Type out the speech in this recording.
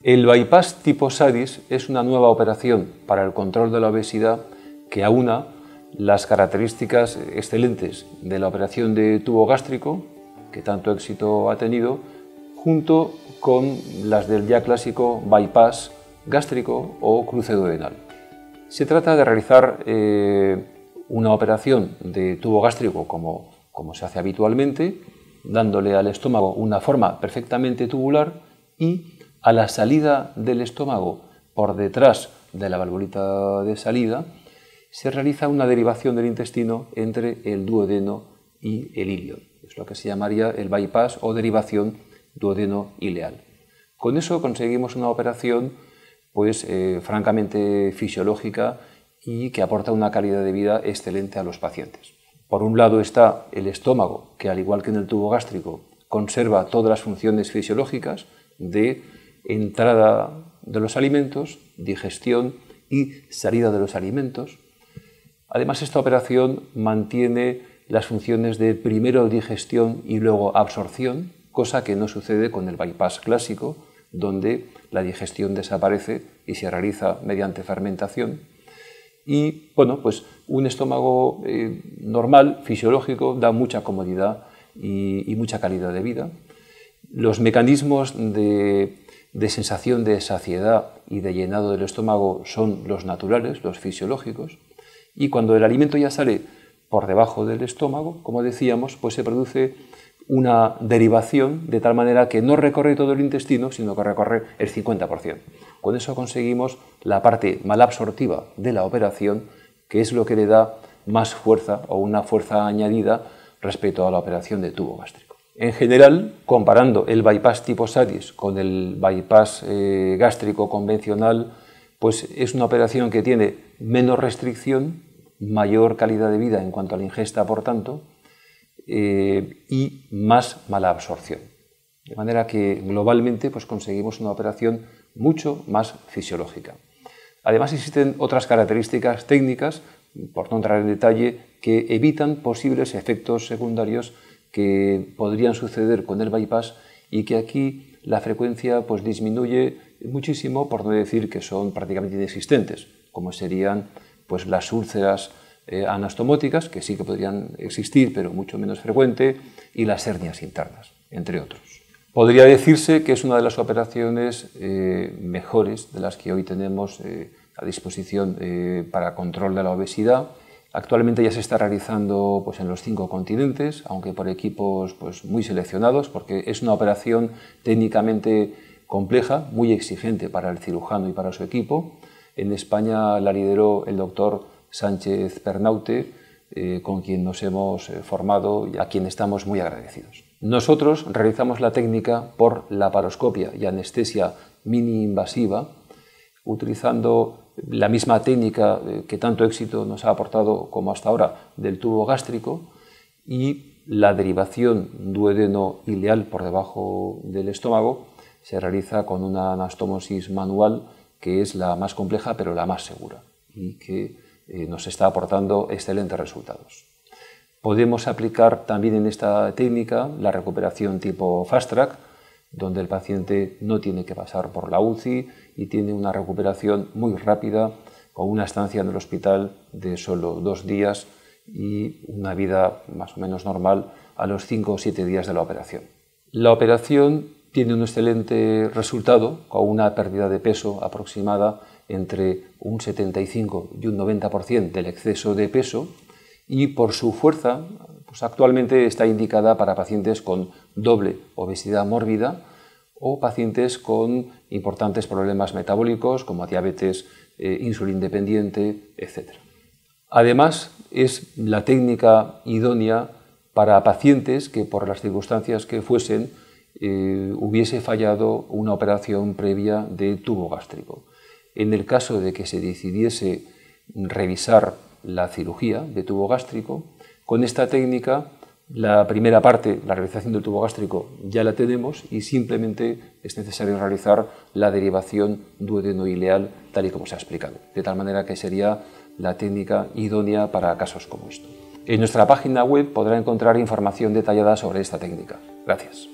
El bypass tipo SADIS es una nueva operación para el control de la obesidad que aúna las características excelentes de la operación de tubo gástrico, que tanto éxito ha tenido, junto con las del ya clásico bypass gástrico o cruce duodenal. Se trata de realizar una operación de tubo gástrico como se hace habitualmente, dándole al estómago una forma perfectamente tubular y a la salida del estómago por detrás de la valvulita de salida se realiza una derivación del intestino entre el duodeno y el ilion. Es lo que se llamaría el bypass o derivación duodeno-ileal. Con eso conseguimos una operación pues francamente fisiológica y que aporta una calidad de vida excelente a los pacientes. Por un lado está el estómago, que al igual que en el tubo gástrico conserva todas las funciones fisiológicas de entrada de los alimentos, digestión y salida de los alimentos. Además, esta operación mantiene las funciones de primero digestión y luego absorción, cosa que no sucede con el bypass clásico, donde la digestión desaparece y se realiza mediante fermentación. Y bueno, pues un estómago normal, fisiológico, da mucha comodidad y mucha calidad de vida. Los mecanismos de sensación de saciedad y de llenado del estómago son los naturales, los fisiológicos, y cuando el alimento ya sale por debajo del estómago, como decíamos, pues se produce una derivación de tal manera que no recorre todo el intestino, sino que recorre el 50%. Con eso conseguimos la parte malabsortiva de la operación, que es lo que le da más fuerza o una fuerza añadida respecto a la operación de tubo gástrico. En general, comparando el bypass tipo SADIS con el bypass gástrico convencional, pues es una operación que tiene menos restricción, mayor calidad de vida en cuanto a la ingesta, por tanto, y más mala absorción. De manera que globalmente pues conseguimos una operación mucho más fisiológica. Además existen otras características técnicas, por no entrar en detalle, que evitan posibles efectos secundarios que podrían suceder con el bypass y que aquí la frecuencia pues disminuye muchísimo, por no decir que son prácticamente inexistentes, como serían pues las úlceras anastomóticas, que sí que podrían existir, pero mucho menos frecuente, y las hernias internas, entre otros. Podría decirse que es una de las operaciones mejores de las que hoy tenemos a disposición para control de la obesidad. Actualmente ya se está realizando pues, en los 5 continentes, aunque por equipos pues, muy seleccionados, porque es una operación técnicamente compleja, muy exigente para el cirujano y para su equipo. En España la lideró el doctor Sánchez Pernaute, con quien nos hemos formado y a quien estamos muy agradecidos. Nosotros realizamos la técnica por laparoscopia y anestesia mini-invasiva, utilizando la misma técnica que tanto éxito nos ha aportado como hasta ahora del tubo gástrico y la derivación duodeno-ileal por debajo del estómago se realiza con una anastomosis manual que es la más compleja pero la más segura y que nos está aportando excelentes resultados. Podemos aplicar también en esta técnica la recuperación tipo Fast Track, donde el paciente no tiene que pasar por la UCI y tiene una recuperación muy rápida con una estancia en el hospital de solo 2 días y una vida más o menos normal a los 5 o 7 días de la operación. La operación tiene un excelente resultado con una pérdida de peso aproximada entre un 75 y un 90% del exceso de peso y por su fuerza pues actualmente está indicada para pacientes con doble obesidad mórbida o pacientes con importantes problemas metabólicos como diabetes insulindependiente, etc. Además, es la técnica idónea para pacientes que por las circunstancias que fuesen hubiese fallado una operación previa de tubo gástrico. En el caso de que se decidiese revisar la cirugía de tubo gástrico, con esta técnica la primera parte, la realización del tubo gástrico, ya la tenemos y simplemente es necesario realizar la derivación duodeno-ileal tal y como se ha explicado, de tal manera que sería la técnica idónea para casos como esto. En nuestra página web podrá encontrar información detallada sobre esta técnica. Gracias.